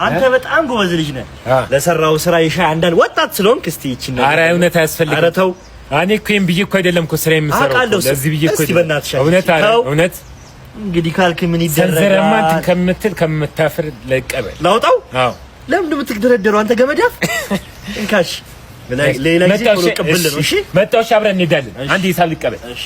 አንተ በጣም ጎበዝ ልጅ ነህ። ለሰራው ስራ ይሻ አንዳል ወጣት ስለሆንክ እስቲ እቺን ነው። ኧረ እውነት አያስፈልግም። ኧረ ተው። እኔ እኮ ይሄን ብዬሽ እኮ አይደለም እኮ ስራ የምሰራው። ለዚህ ብዬሽ እኮ እውነት አረ እውነት እንግዲህ ካልክ ምን ይደረጋል? ሰንዘረማ ከምትል ከምታፍር ለቀበል ላውጣው። አዎ ለምን የምትደረደረው አንተ ገመዳፍ? እንካሽ ሌላ ጊዜ ቆልቀብል ነው። እሺ መጣሁ። አብረን እንሄዳለን። አንዴ ሂሳብ ልቀበል። እሺ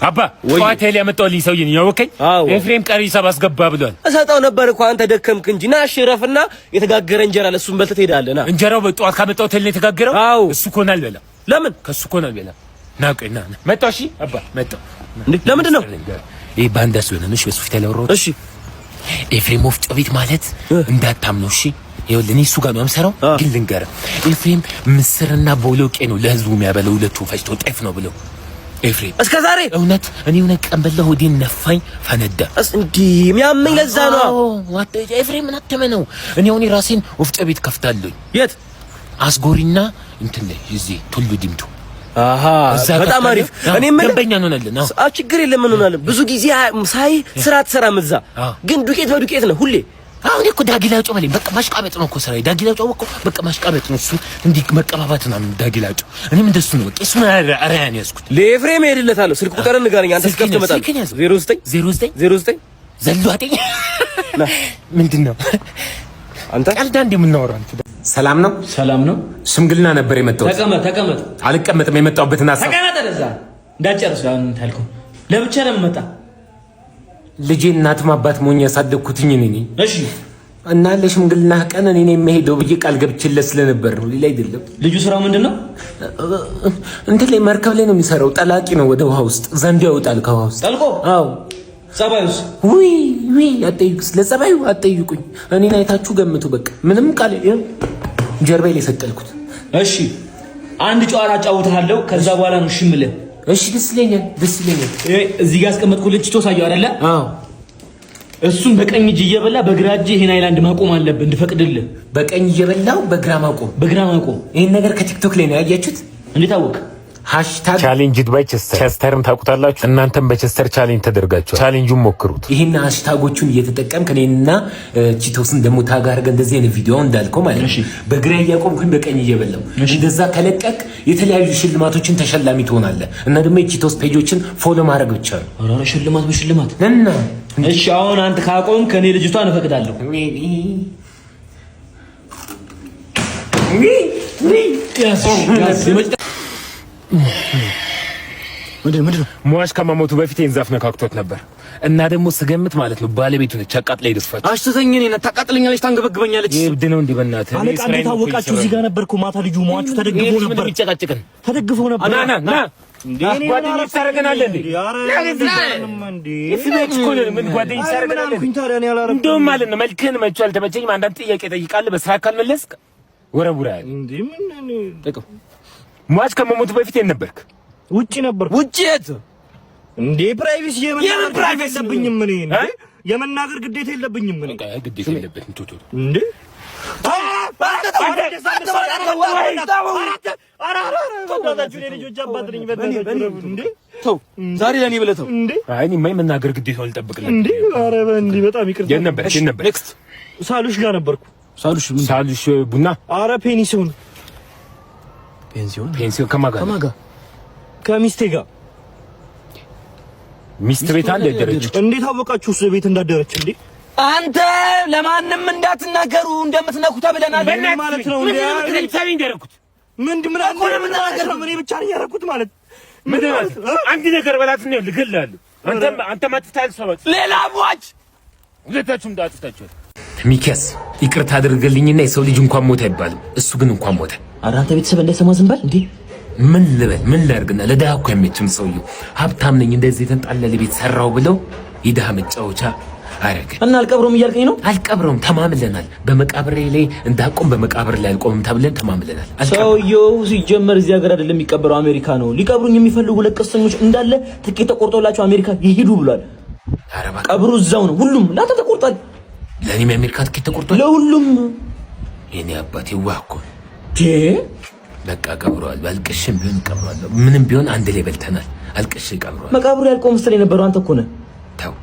አባ ጨዋታ ላይ ያመጣሁልኝ ሰውዬ ያወቀኝ ኤፍሬም ቀሪ ሂሳብ አስገባ ብሏል። እሰጠው ነበር እኮ አንተ ደከምክ እንጂ ና ሽረፍና የተጋገረ እንጀራ ለሱም በልተህ ትሄዳለህ። ና እንጀራው በጠዋት ካመጣሁት ነው የተጋገረው። እሱ እኮ ነው አልበላም። ለምን ከሱ እኮ ነው አልበላም። ና ቆይ ና መጣሁ። እሺ አባ መጣሁ። እንዴ ለምንድን ነው ይሄ ባንዳ ስለሆነ ነው? እሺ በሆስፒታል ያወራሁት። እሺ ኤፍሬም ወፍጮ ቤት ማለት እንዳታምነው እሺ። ይኸውልህ እኔ እሱ ጋር ነው የምሰራው፣ ግን ልንገርህ ኤፍሬም ምስርና ቦሎቄ ነው ለህዝቡ የሚያበለው። ሁለቱ ፈጭቶ ጤፍ ነው ብለው ኤፍሬም እስከ ዛሬ እውነት እኔ እውነት ቀን በላሁ ሆዴን ነፋኝ ፈነዳ። እንዴ የሚያመኝ ለዛ ነው። ኤፍሬም ምን አተመነው? እኔ አሁን ራሴን ወፍጮ ቤት ከፍታለሁ። የት? አስጎሪና እንትን ላይ እዚህ ቱሉ ዲምቱ። አሃ በጣም አሪፍ። እኔ ምን ደንበኛ እንሆናለን። አዎ ችግር የለም እንሆናለን። ብዙ ጊዜ ሳይ ስራ ትሰራም እዛ፣ ግን ዱቄት በዱቄት ነው ሁሌ። አሁን እኮ ዳጊላጮ ማለት በቃ ማሽቃበጥ ነው እኮ ስራዬ። ዳጊላጮ በቃ ማሽቃበጥ ነው እሱ፣ እንዲህ መቀባባት ነው ዳጊላጮ። እኔም እንደሱ ነው በቃ። እሱ ነው አራያን ያዝኩት። ለኤፍሬም ሄድለታለሁ። ስልክ ቁጥርን ንገረኝ አንተ እስከ ትመጣለህ። 09 ዘሏጠኝ ምንድነው አንተ ቀልዳ እንደምናወራው አንተ። ሰላም ነው ሰላም ነው። ሽምግልና ነበር የመጣሁት። ተቀመጥ። አልቀመጥም። የመጣሁበትን ሐሳብ ተቀመጥ። ለዛ እንዳጨርስ አሁን ታልከው ለብቻ ለምን መጣ? ልጄ እናትም አባት ሞኝ ያሳደግኩትኝ እኔ ነኝ። እሺ እና ለሽምግልና ቀን እኔ ነኝ የምሄደው ብዬ ቃል ገብቼለት ስለነበር ነው፣ ሌላ አይደለም። ልጁ ስራው ምንድነው? እንትን ላይ መርከብ ላይ ነው የሚሰራው። ጠላቂ ነው። ወደ ውሃ ውስጥ ዘንድ ያወጣል ከውሃ ውስጥ ጠልቆ። አዎ። ጸባዩስ? ውይ አትጠይቁስ። ለጸባዩ አትጠይቁኝ። እኔን አይታችሁ ገምቱ። በቃ ምንም ቃል ጀርባዬ ላይ ሰቀልኩት። እሺ አንድ ጨዋታ አጫውትሃለሁ። ከዛ በኋላ ነው እሺ የምልህ። እሺ ደስ ይለኛል። እዚህ ጋር አስቀመጥኩልህ ቺቶ ሳየው አይደለ? አዎ። እሱን በቀኝ እጅ እየበላ በግራ እጅ ይሄን አይላንድ ማቆም አለብህ እንድፈቅድልህ። በቀኝ እየበላው በግራ ማቆም። ይሄን ነገር ከቲክቶክ ላይ ነው ያያችሁት? እንዴት አወቅ? ሃሽታግ ቻሌንጅድ ባይ ቸስተር። ቸስተርን ታውቁታላችሁ? እናንተም በቸስተር ቻሌንጅ ተደርጋችኋል። ቻሌንጁን ሞክሩት። ይሄን ሃሽታጎቹን እየተጠቀምክ እኔና ቺቶስን ደግሞ ታግ አድርገህ እንደዚህ አይነት ቪዲዮ እንዳልከው ማለት ነው በግራ እያቆምኩኝ በቀኝ እየበላው እንደዛ ከለቀቅ የተለያዩ ሽልማቶችን ተሸላሚ ትሆናለህ። እና ደግሞ የቺቶስ ፔጆችን ፎሎ ማድረግ ብቻ ነው። አረ ሽልማት በሽልማት እና እሺ አሁን አንተ ካቆም ከኔ ልጅቷን እፈቅዳለሁ። ምንድነው? ሟች ከመሞቱ በፊት የንዛፍ ነካክቶት ነበር እና ደግሞ ስገምት ማለት ነው ባለቤቱ ነች። አቃጥላ ይደስፋች። አሽተተኝ ነኝ። ታቃጥለኛለች፣ ታንገበግበኛለች። ይብድ ነው እንዴ? በእናትህ አለቃ ታወቃችሁ። እዚህ ጋር ነበርኩ ማታ። ልጁ ሟቹ ተደግፎ ነበር። የሚጨቃጭቀን ተደግፎ ነበር። ና ጓደኞች ታረገናለህ እንዴ? ምን ጓደኞች ታረገናለህ? እንደውም ማለት ነው መልክህን መቼ አልተመቸኝም። አንዳንድ ጥያቄ ጠይቃለህ። በስራ ካልመለስክ ወረቡራል እንዴ? ምን ጥቅም ሟች ከመሞቱ በፊት የት ነበርክ? ውጪ ነበር። ውጪ የት እንዴ? ፕራይቬሲ የለብኝም ምን እንዴ? የመናገር ግዴታ የለብኝም ምን? ግዴታ የለበትም ቶቶ እንዴ? ዛሬ ለኔ ብለህ ተው እንዴ? አይ እኔማ የመናገር ግዴታው አልጠብቅልህ እንዴ? ኧረ በእንዴ በጣም ይቅርታ። የት ነበር? ኔክስት ሳሉሽ ጋር ነበርኩ። ሳሉሽ ቡና። ኧረ ፔንሲዮን ከማን ጋር? ከሚስቴ ጋር። ሚስት ቤት አለ ደረጃ። እንዴት አወቃችሁ እሱ ቤት እንዳደረች እንዴ? አንተ ለማንም እንዳትናገሩ እንደምትነኩ ተብለናል። ምን ማለት ነው እንዴ? ለምሳሌ እንደረኩት ምን አቆረምናገር ነው? ምን ብቻ ነው ያረኩት ማለት ምን ማለት? አንድ ነገር በላት ነው ልገልላለሁ። አንተ ማጥፍታል ሰው ሌላ ሟች ሁለታችሁም እንዳጥፍታችኋል። ሚኪያስ ይቅርታ አድርገልኝና የሰው ልጅ እንኳን ሞተ አይባልም። እሱ ግን እንኳን ሞተ። ኧረ አንተ ቤተሰብ እንዳይሰማ ዝም በል እንዴ። ምን ልበል? ምን ላድርግና ለድሃ እኮ የሚችም ሰውዬው ሀብታም ነኝ እንደዚህ የተንጣለለ ቤት ሰራው ብለው የድሃ መጫወቻ አረገ እና አልቀብረውም እያልከኝ ነው? አልቀብረውም፣ ተማምለናል። በመቃብሬ ላይ እንዳቆም በመቃብር ላይ አልቆምም ተብለን ተማምለናል። ሰውዬው ሲጀመር እዚህ ሀገር አይደለም የሚቀበረው አሜሪካ ነው። ሊቀብሩኝ የሚፈልጉ ለቀስተኞች እንዳለ ትኬት ተቆርጦላቸው አሜሪካ ይሄዱ ብሏል። ቀብሩ እዛው ነው። ሁሉም ላታ ተቆርጧል። ለኔም የአሜሪካ ትኬት ተቆርጧል ለሁሉም። የኔ አባቴ ዋኮ በቃ ቀብሯል። ባልቅሽም ቢሆን ቀብሯል። ምንም ቢሆን አንድ ላይ በልተናል። አልቅሽ ቀብሯል። መቃብሩ ያልቆም መሰለኝ የነበረው አንተ እኮ ነህ። ተው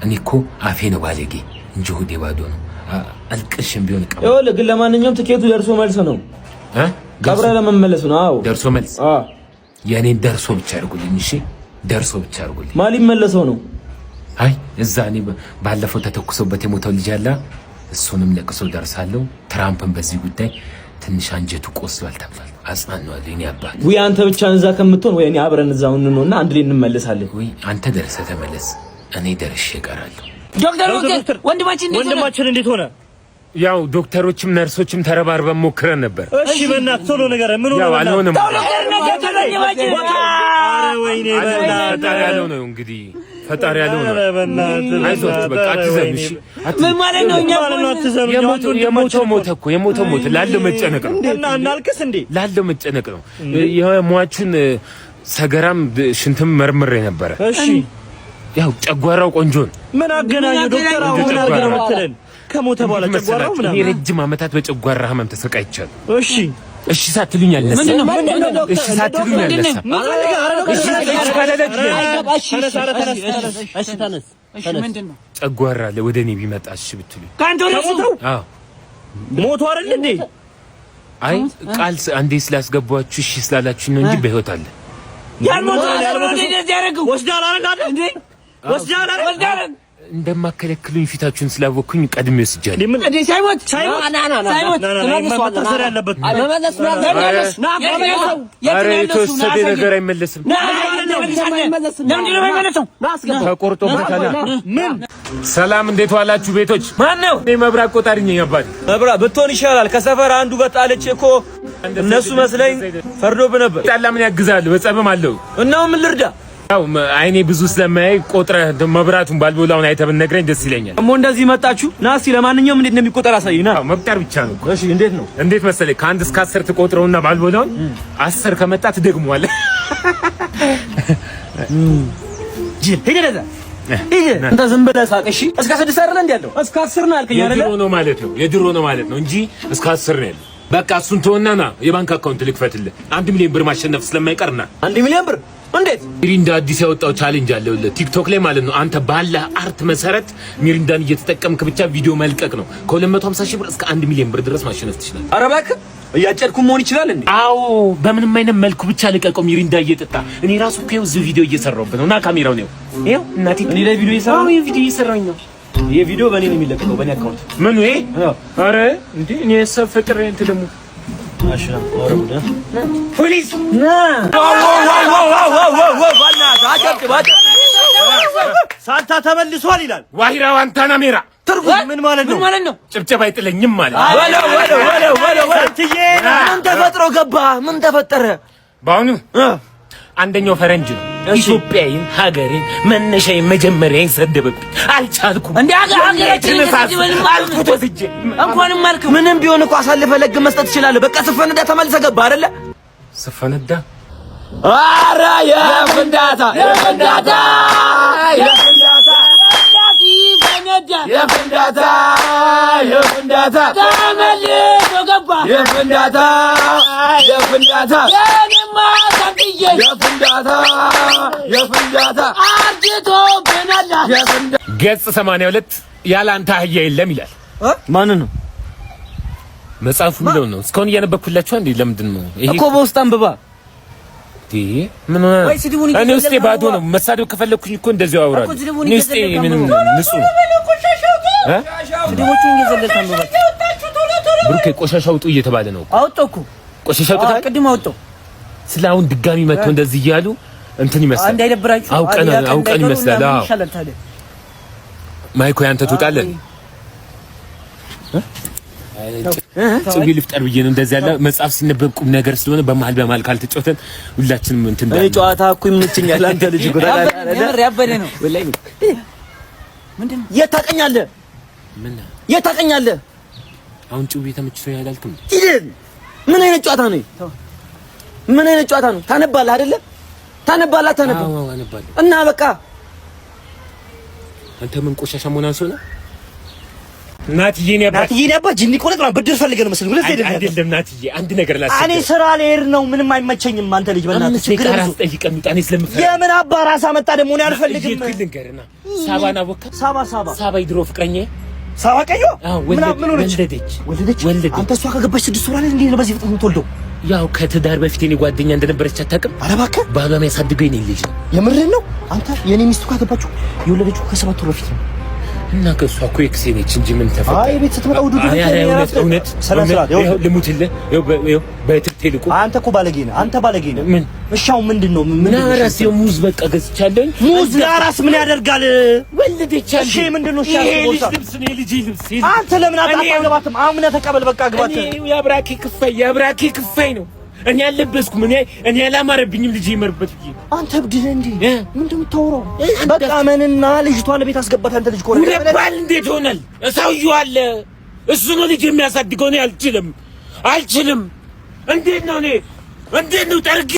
እኔ እኮ አፌ ነው ባለጌ እንጂ ሆዴ ባዶ ነው። አልቅሽም ቢሆን ቀበል ይኸውልህ ግን ለማንኛውም ትኬቱ ደርሶ መልስ ነው ቀብረ ለመመለስ ነው አዎ ደርሶ መልስ የኔን ደርሶ ብቻ አድርጉልኝ እሺ ደርሶ ብቻ አድርጉልኝ ማሊ መለሰው ነው አይ እዛ እኔ ባለፈው ተተኩሶበት የሞተው ልጅ አለ እሱንም ለቅሶ ደርሳለሁ ትራምፕን በዚህ ጉዳይ ትንሽ አንጀቱ ቆስሏል ተብሏል አጽናናለሁ እኔ አባት ወይ አንተ ብቻ እንዛ ከምትሆን ወይ እኔ አብረን እዛው እንሆንና አንድ ላይ እንመለሳለን ወይ አንተ ደርሰህ ተመለስ እኔ ደርሼ እቀራለሁ ዶክተር ወንድማችን እንዴት ሆነ ያው ዶክተሮችም ነርሶችም ተረባርበን ሞክረን ነበር እሺ በእናትህ ቶሎ ነገር ምን ሆነ ያው አልሆነም ኧረ ወይኔ ፈጣሪ ያለው ነው እንግዲህ ፈጣሪ ያለው ነው አይዞህ በቃ አትዘንሽ ምን ማለት ነው እኛ የሞተው ሞተ ላለው መጨነቅ ነው እና እናልቅስ እንዴ ላለው መጨነቅ ነው የሟቹን ሰገራም ሽንትም መርምሬ ነበር እሺ ያው ጨጓራው ቆንጆ ነው ምን አገናኘው ዶክተር አሁን ነገር መተለን ከሞተ በኋላ ጨጓራው ምናምን የረጅም ዓመታት በጨጓራ ህመም ተሰቃይቻለሁ እሺ ሳትሉኝ አልነሳ ምንድነው እሺ ሳትሉኝ አልነሳ እሺ ተነስ ምንድነው ጨጓራ ወደ እኔ ቢመጣ እሺ ብትሉኝ ካንተ ነው አዎ ሞቶ አይደል እንዴ አይ ቃል አንዴ ስላስገባችሁ እሺ ስላላችሁ ነው እንጂ በህይወት አለ ያልሞተ እንደዚህ ያደርገው ወስዳላ አይደል እንዴ ወስዳላ እንደማከለክሉኝ ፊታችሁን ስላወኩኝ ቀድሜ ወስጃለሁ እንዴ ሳይሞት መመለስ ያለበት ኧረ የተወሰደ ነገር አይመለስም ተቆርጦበታል ምን ሰላም እንዴት ዋላችሁ ቤቶች ማን ነው እኔ መብራት ቆጣሪ ነኝ አባቴ መብራት ብትሆን ይሻላል ከሰፈር አንዱ በጣለች እኮ እነሱ መስለኝ ፈርዶብ ነበር ጣላ ምን ያግዛል በጸብም አለው እና ምን ልርዳ ያው አይኔ ብዙ ስለማያይ ቆጥረህ መብራቱን ባልቦላውን አይተህ ብትነግረኝ ደስ ይለኛል እሞ እንደዚህ መጣችሁ ና እስኪ ለማንኛውም እንዴት እንደሚቆጠር አሳይና መቁጠር ብቻ ነው እሺ እንዴት ነው እንዴት መሰለኝ ከአንድ እስከ 10 ትቆጥረውና ባልቦላውን 10 ከመጣ ትደግመዋለህ ሄደህ እንተ ዝም ብለህ ሳቅ እሺ እስከ 6 አይደል እንዴ ያለው እስከ 10 ነው አልከኝ አይደል የድሮ ነው ማለት ነው እንጂ እስከ 10 ነው ያለው በቃ እሱን ተወናና የባንክ አካውንት ልክፈትልህ 1 ሚሊዮን ብር ማሸነፍ ስለማይቀርና 1 ሚሊዮን ብር እንዴት ሚሪንዳ አዲስ ያወጣው ቻሌንጅ አለ ቲክቶክ ላይ ማለት ነው አንተ ባለ አርት መሰረት ሚሪንዳን እየተጠቀምክ ብቻ ቪዲዮ መልቀቅ ነው ከ250 ሺህ ብር እስከ 1 ሚሊዮን ብር ድረስ ማሸነፍ ትችላለህ ኧረ እባክህ እያጨድኩ መሆን ይችላል እንዴ አዎ በምንም አይነት መልኩ ብቻ ልቀቀው ሚሪንዳ እየጠጣ እኔ ራሱ እኮ እዚህ ቪዲዮ እየሰራሁበት ነው እና ካሜራው ነው ይሄው እናቴ እኔ ላይ ቪዲዮ እየሰራሁ ይሄ ቪዲዮ እየሰራሁኝ ነው ይሄ ቪዲዮ በእኔ ነው የሚለቀቀው በእኔ አካውንት ምን ይሄ ኧረ እንዴ እኔ ሰብ ፍቅር እንት ደግሞ ማሽና ወረደ ፖሊስ ሳንታ ተመልሷል ይላል ዋሂራ ዋንታና ሜራ ትርጉም ምን ማለት ነው ጭብጨባ አይጥለኝም ማለት ምን ተፈጥሮ ገባ ምን ተፈጠረ ባውኑ አንደኛው ፈረንጅ ነው ኢትዮጵያዊን ሀገሬን መነሻዬን መጀመሪያዬን ሰደበብኝ አልቻልኩም እንዴ ሀገራችን አልኩት ወስጄ እንኳንም ማልክ ምንም ቢሆን እኮ አሳልፈህ ለግ መስጠት ትችላለህ በቃ ስፈነዳ ተመልሰህ ገባ አይደለ ስፈነዳ ኧረ የፍንዳታ ተመልሶ ገባ የፍንዳታ አርጅቶብናል ገጽ 82 ያለ አንተ አህያ የለም ይላል ማን ነው መጽሐፉ ምንድን ነው እስካሁን እያነበብኩላችሁ እንዴ ለምንድን ነው ይሄ እኮ በውስጥ አንብባ ምን እኔ ውስጤ ባዶ ነው መሳደብ ከፈለኩኝ እኮ እንደዚህ አወራለሁ እኔ ውስጤ ምንም ንጹህ ነው ስድቦቹን እየዘለልክ አንብባ ብሩኬ ቆሻሻ አውጡ እየተባለ ነው አውጣው እኮ ቆሻሻ አውጣ ቅድም አውጣው ስላውን ድጋሚ መጥቶ እንደዚህ እያሉ እንትን ይመስላል እንዳይደብራችሁ አውቀን ይመስላል አዎ ማይኮ ያንተ ትውጣለህ ጽጌ ልፍጠር ብዬ ነው እንደዚህ ያለ መጽሐፍ ሲነበብ ቁም ነገር ስለሆነ በመሃል ካልተጫወተን ሁላችንም እንትን እኔ ጨዋታ እኮ ይመችኛል አንተ ልጅ ጎዳና ያበደ ነው ወላሂ ምንድነው የታቀኛለህ የታቀኛለህ አሁን ጩቤ ተመችቶ ያላልክም ምን አይነት ጨዋታ ነው ምን አይነት ጨዋታ ነው ታነባለህ አይደለ ታነባለህ አዎ አነባለሁ እና በቃ አንተ ምን ቆሻሻ መሆን አንሶ ነው ናትዬ ነበር ጅኒ ቆለጥ ነው ብድር ፈልገን መስል ሁለት አይደለም ናትዬ አንድ ነገር ላስብ እኔ ስራ ልሄድ ነው ምንም አይመቸኝም አንተ ልጅ በእናትህ ችግር አስጠይቀኝ ጣኔ ስለምፈራ የምን አባራሳ መጣ ደግሞ እኔ አልፈልግም ልንገርና ሳባና ወካ ሳባ ሳባ ይድሮ ፍቅረኛ ሳባቀዮ ምን ሆነች? ወለደች። አንተ እሷ ከገባች 6 ወር አይደል እንዴ ነው በዚህ ፍጥነት የምትወልደው? ያው ከትዳር በፊት የኔ ጓደኛ እንደነበረች አታውቅም? ኧረ እባክህ ባሏም ያሳድገው የኔ ልጅ ነው። የምርህን ነው? አንተ የኔ ሚስቱ ካገባችሁ የወለደችው ከ7 ወር በፊት ነው። እና ከሷ እኮ ኤክሴ ነች እንጂ ምን ተፈጠረ? አይ ቤት ስትመጣ ውዱ እውነት ልሙትልህ። ይኸው በትልቁ አንተ እኮ ባለጌ ነህ። አንተ ባለጌ ነህ። ምን እሻው ምንድነው? ምን አራስ ሙዝ በቃ ገዝቻለሁ። ሙዝ ለአራስ ምን ያደርጋል? ወለደች። እሺ ምንድነው? እሺ ልብስ ነው የልጅ ልብስ። አንተ ለምን አታገባትም? አምነህ ተቀበል በቃ ግባት። የአብራኬ ክፋይ ነው። እኔ አልለበስኩም። እኔ አላማረብኝም ልጅ ይመርበት ብዬ። አንተ እብድ ነህ እንዴ? ምንድነው የምታወራው? በቃ መንና ልጅቷን ቤት አስገባት። አንተ ልጅ ኮነ ይባል እንዴት ሆናል? ሰውዬው አለ እሱ ነው ልጅ የሚያሳድገው። እኔ አልችልም። እንዴት ነው ጠርግ